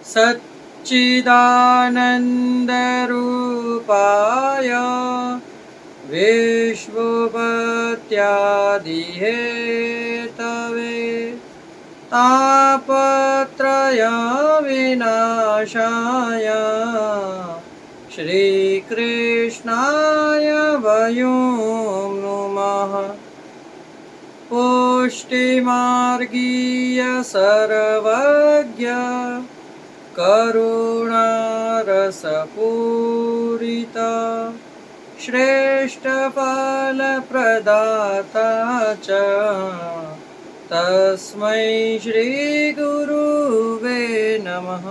सच्चिदानन्दरूपाय विश्वोपत्यादिहेतवे तापत्रयविनाशाय श्रीकृष्णाय वयं नमः। पुष्टिमार्गीय सर्वज्ञ करुणारसपूरिता श्रेष्ठफलप्रदाता च तस्मै श्री गुरुवे नमः।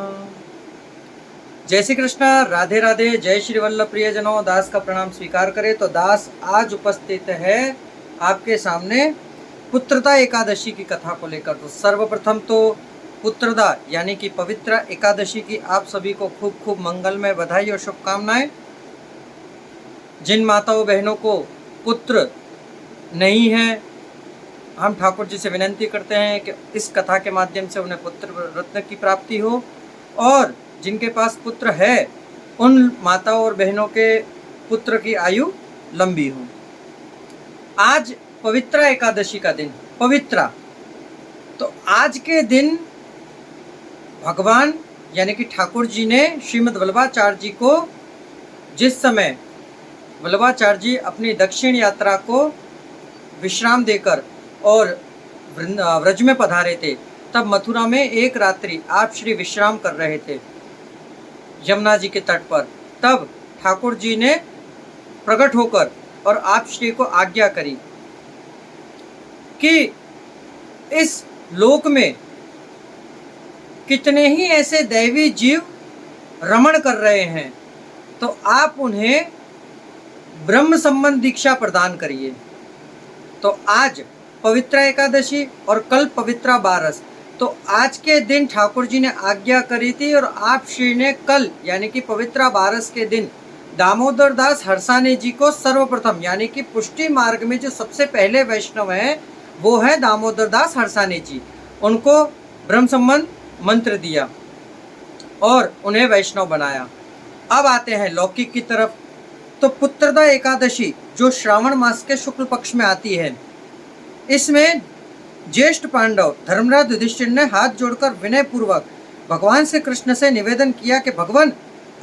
जय श्री कृष्ण, राधे राधे। जय श्री वल्लभ प्रियजनों, दास का प्रणाम स्वीकार करें। तो दास आज उपस्थित है आपके सामने पुत्रदा एकादशी की कथा को लेकर। तो सर्वप्रथम तो पुत्रदा यानी कि पवित्र एकादशी की आप सभी को खूब खूब मंगलमय बधाई और शुभकामनाएं। जिन माताओं बहनों को पुत्र नहीं है, हम ठाकुर जी से विनंती करते हैं कि इस कथा के माध्यम से उन्हें पुत्र रत्न की प्राप्ति हो, और जिनके पास पुत्र है उन माताओं और बहनों के पुत्र की आयु लंबी हो। आज पवित्र एकादशी का दिन, पवित्रा। तो आज के दिन भगवान यानी कि ठाकुर जी ने श्रीमद् वल्लभाचार्य जी को, जिस समय वल्लभाचार्य जी अपनी दक्षिण यात्रा को विश्राम देकर और व्रज में पधारे थे, तब मथुरा में एक रात्रि आप श्री विश्राम कर रहे थे यमुना जी के तट पर। तब ठाकुर जी ने प्रकट होकर और आप श्री को आज्ञा करी कि इस लोक में कितने ही ऐसे दैवी जीव रमण कर रहे हैं, तो आप उन्हें ब्रह्म संबंध दीक्षा प्रदान करिए। तो आज पवित्रा एकादशी और कल पवित्रा बारस। तो आज के दिन ठाकुर जी ने आज्ञा करी थी, और आप श्री ने कल यानी कि पवित्रा बारस के दिन दामोदर दास हरसाने जी को सर्वप्रथम यानी कि पुष्टि मार्ग में जो सबसे पहले वैष्णव हैं वो है दामोदर दास हरसाने जी, उनको ब्रह्म संबंध मंत्र दिया और उन्हें वैष्णव बनाया। अब आते हैं लौकिक की तरफ। तो पुत्रदा एकादशी जो श्रावण मास के शुक्ल पक्ष में आती है, इसमें ज्येष्ठ पांडव धर्मराज युधिष्ठिर ने हाथ जोड़कर विनय पूर्वक भगवान श्री कृष्ण से निवेदन किया कि भगवान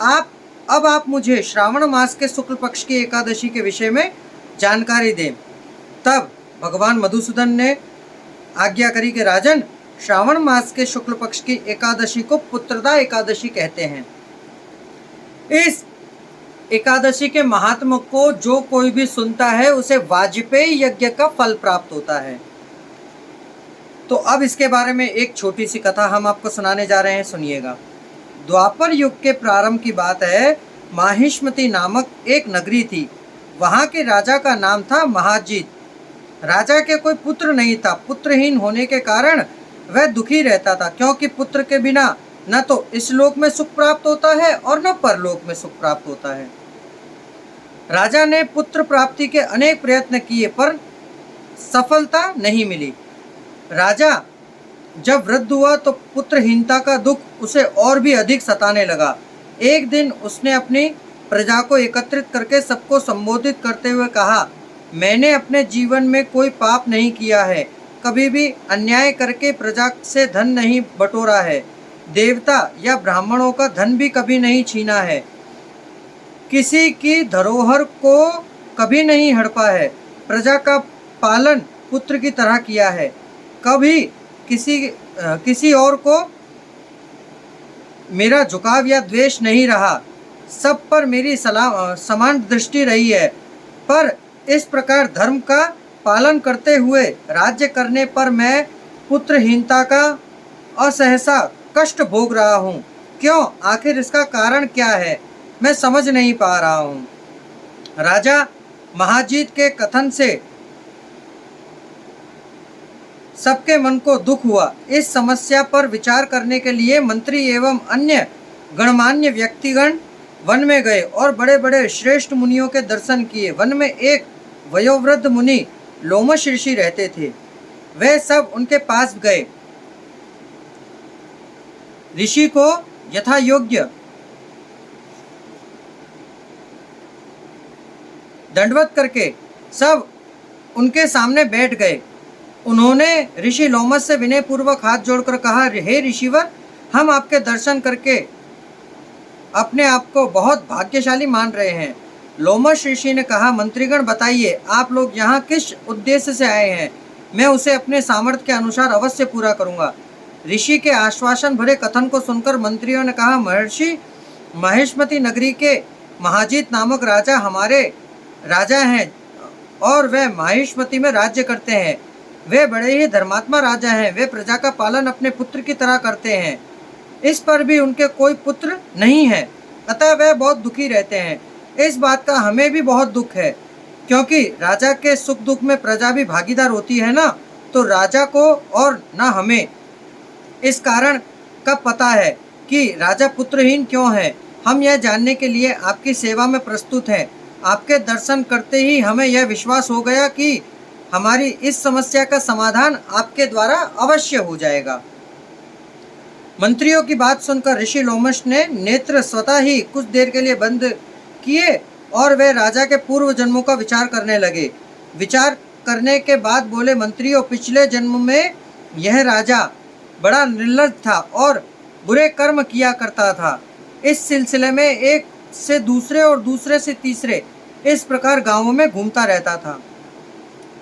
आप मुझे श्रावण मास के शुक्ल पक्ष की एकादशी के विषय में जानकारी दें। तब भगवान मधुसूदन ने आज्ञा करी कि राजन, श्रावण मास के शुक्ल पक्ष की एकादशी को पुत्रदा एकादशी कहते हैं। इस एकादशी के महात्म को जो कोई भी सुनता है उसे वाजपेयी यज्ञ का फल प्राप्त होता है। तो अब इसके बारे में एक छोटी सी कथा हम आपको सुनाने जा रहे हैं, सुनिएगा। द्वापर युग के प्रारंभ की बात है। माहिष्मती नामक एक नगरी थी। वहाँ के राजा का नाम था महाजीत। राजा के कोई पुत्र नहीं था। पुत्रहीन होने के कारण वह दुखी रहता था, क्योंकि पुत्र के बिना न तो इस लोक में सुख प्राप्त होता है और न परलोक में सुख प्राप्त होता है। राजा ने पुत्र प्राप्ति के अनेक प्रयत्न किए पर सफलता नहीं मिली। राजा जब वृद्ध हुआ तो पुत्रहीनता का दुख उसे और भी अधिक सताने लगा। एक दिन उसने अपनी प्रजा को एकत्रित करके सबको संबोधित करते हुए कहा, मैंने अपने जीवन में कोई पाप नहीं किया है, कभी भी अन्याय करके प्रजा से धन नहीं बटोरा है, देवता या ब्राह्मणों का धन भी कभी नहीं छीना है, किसी की धरोहर को कभी नहीं हड़पा है, प्रजा का पालन पुत्र की तरह किया है, कभी किसी और को मेरा झुकाव या द्वेष नहीं रहा, सब पर मेरी समान दृष्टि रही है। पर इस प्रकार धर्म का पालन करते हुए राज्य करने पर मैं पुत्रहीनता का असहसा कष्ट भोग रहा हूँ। क्यों? आखिर इसका कारण क्या है? मैं समझ नहीं पा रहा हूँ। राजा महाजीत के कथन से सबके मन को दुख हुआ। इस समस्या पर विचार करने के लिए मंत्री एवं अन्य गणमान्य व्यक्तिगण वन में गए और बड़े बड़े श्रेष्ठ मुनियों के दर्शन किए। वन में एक वयोवृद्ध मुनि लोमश ऋषि रहते थे। वे सब उनके पास गए। ऋषि को यथा योग्य दंडवत करके सब उनके सामने बैठ गए। उन्होंने ऋषि लोमस से विनय पूर्वक हाथ जोड़कर कहा, हे ऋषिवर, हम आपके दर्शन करके अपने आप को बहुत भाग्यशाली मान रहे हैं। लोमस ऋषि ने कहा, मंत्रीगण बताइए, आप लोग यहाँ किस उद्देश्य से आए हैं? मैं उसे अपने सामर्थ्य के अनुसार अवश्य पूरा करूंगा। ऋषि के आश्वासन भरे कथन को सुनकर मंत्रियों ने कहा, महर्षि, महेशमती नगरी के महाजीत नामक राजा हमारे राजा हैं और वे महेशमती में राज्य करते हैं। वे बड़े ही धर्मात्मा राजा हैं। वे प्रजा का पालन अपने पुत्र की तरह करते हैं। इस पर भी उनके कोई पुत्र नहीं है, अतः वे बहुत दुखी रहते हैं। इस बात का हमें भी बहुत दुख है, क्योंकि राजा के सुख दुख में प्रजा भी भागीदार होती है ना, तो राजा को और न हमें इस कारण का पता है कि राजा पुत्रहीन क्यों है। हम यह जानने के लिए आपकी सेवा में प्रस्तुत हैं। आपके दर्शन करते ही हमें यह विश्वास हो गया कि हमारी इस समस्या का समाधान आपके द्वारा अवश्य हो जाएगा। मंत्रियों की बात सुनकर ऋषि लोमश ने नेत्र स्वतः ही कुछ देर के लिए बंद किए और वे राजा के पूर्व जन्मों का विचार करने लगे। विचार करने के बाद बोले, मंत्रियों, पिछले जन्म में यह राजा बड़ा निर्लज था और बुरे कर्म किया करता था। इस सिलसिले में एक से दूसरे और दूसरे से तीसरे इस प्रकार गांवों में घूमता रहता था।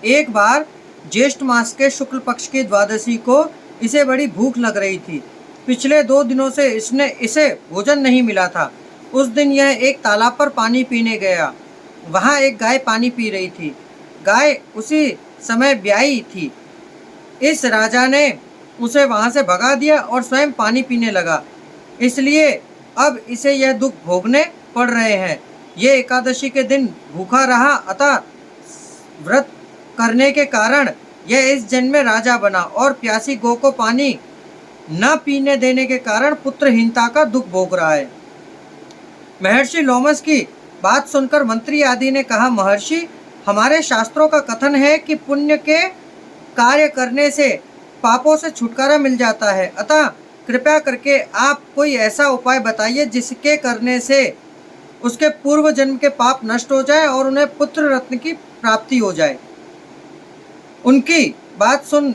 एक बार ज्येष्ठ मास के शुक्ल पक्ष की द्वादशी को इसे बड़ी भूख लग रही थी। पिछले 2 दिनों से इसे भोजन नहीं मिला था। उस दिन यह एक तालाब पर पानी पीने गया। वहाँ एक गाय पानी पी रही थी। गाय उसी समय ब्याही थी। इस राजा ने उसे वहाँ से भगा दिया और स्वयं पानी पीने लगा। इसलिए अब इसे यह दुख भोगने पड़ रहे हैं। ये एकादशी के दिन भूखा रहा, अतः व्रत करने के कारण यह इस जन्म में राजा बना और प्यासी गौ को पानी न पीने देने के कारण पुत्रहीनता का दुख भोग रहा है। महर्षि लोमस की बात सुनकर मंत्री आदि ने कहा, महर्षि, हमारे शास्त्रों का कथन है कि पुण्य के कार्य करने से पापों से छुटकारा मिल जाता है, अतः कृपया करके आप कोई ऐसा उपाय बताइए जिसके करने से उसके पूर्व जन्म के पाप नष्ट हो जाए और उन्हें पुत्र रत्न की प्राप्ति हो जाए। उनकी बात सुन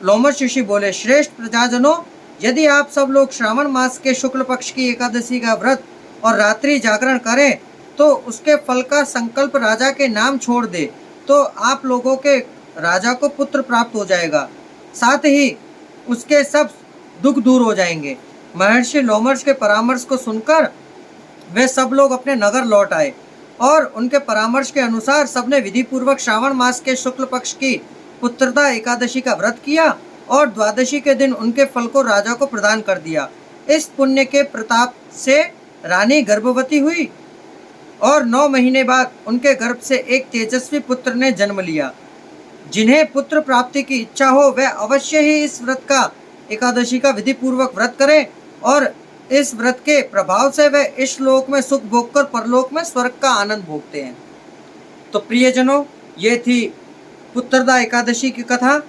लोमस ऋषि बोले, श्रेष्ठ प्रजाजनों, यदि आप सब लोग श्रावण मास के शुक्ल पक्ष की एकादशी का व्रत और रात्रि जागरण करें तो उसके फल का संकल्प राजा के नाम छोड़ दे तो आप लोगों के राजा को पुत्र प्राप्त हो जाएगा, साथ ही उसके सब दुख दूर हो जाएंगे। महर्षि लोमस के परामर्श को सुनकर वे सब लोग अपने नगर लौट आए और उनके परामर्श के अनुसार सबने विधि पूर्वक श्रावण मास के शुक्ल पक्ष की पुत्रदा एकादशी का व्रत किया और द्वादशी के दिन उनके फल को राजा को प्रदान कर दिया। इस पुण्य के प्रताप से रानी गर्भवती हुई और 9 महीने बाद उनके गर्भ से एक तेजस्वी पुत्र ने जन्म लिया। जिन्हें पुत्र प्राप्ति की इच्छा हो वे अवश्य ही इस व्रत का एकादशी का विधि पूर्वक व्रत करें और इस व्रत के प्रभाव से वे इस लोक में सुख भोगकर परलोक में स्वर्ग का आनंद भोगते हैं। तो प्रियजनों, ये थी पुत्रदा एकादशी की कथा।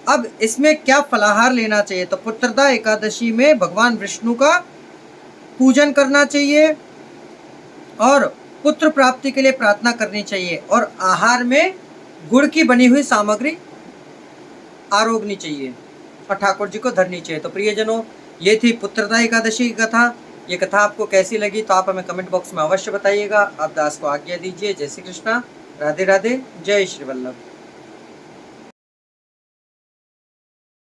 अब इसमें क्या फलाहार लेना चाहिए? तो पुत्रदा एकादशी में भगवान विष्णु का पूजन करना चाहिए और पुत्र प्राप्ति के लिए प्रार्थना करनी चाहिए और आहार में गुड़ की बनी हुई सामग्री आरोगनी चाहिए और ठाकुर जी को धरनी चाहिए। तो प्रियजनों, ये थी पुत्रदा एकादशी की कथा। ये कथा आपको कैसी लगी तो आप हमें कमेंट बॉक्स में अवश्य बताइएगा। आप दास को आज्ञा दीजिए। जय श्री कृष्णा, राधे राधे, जय श्री वल्लभ।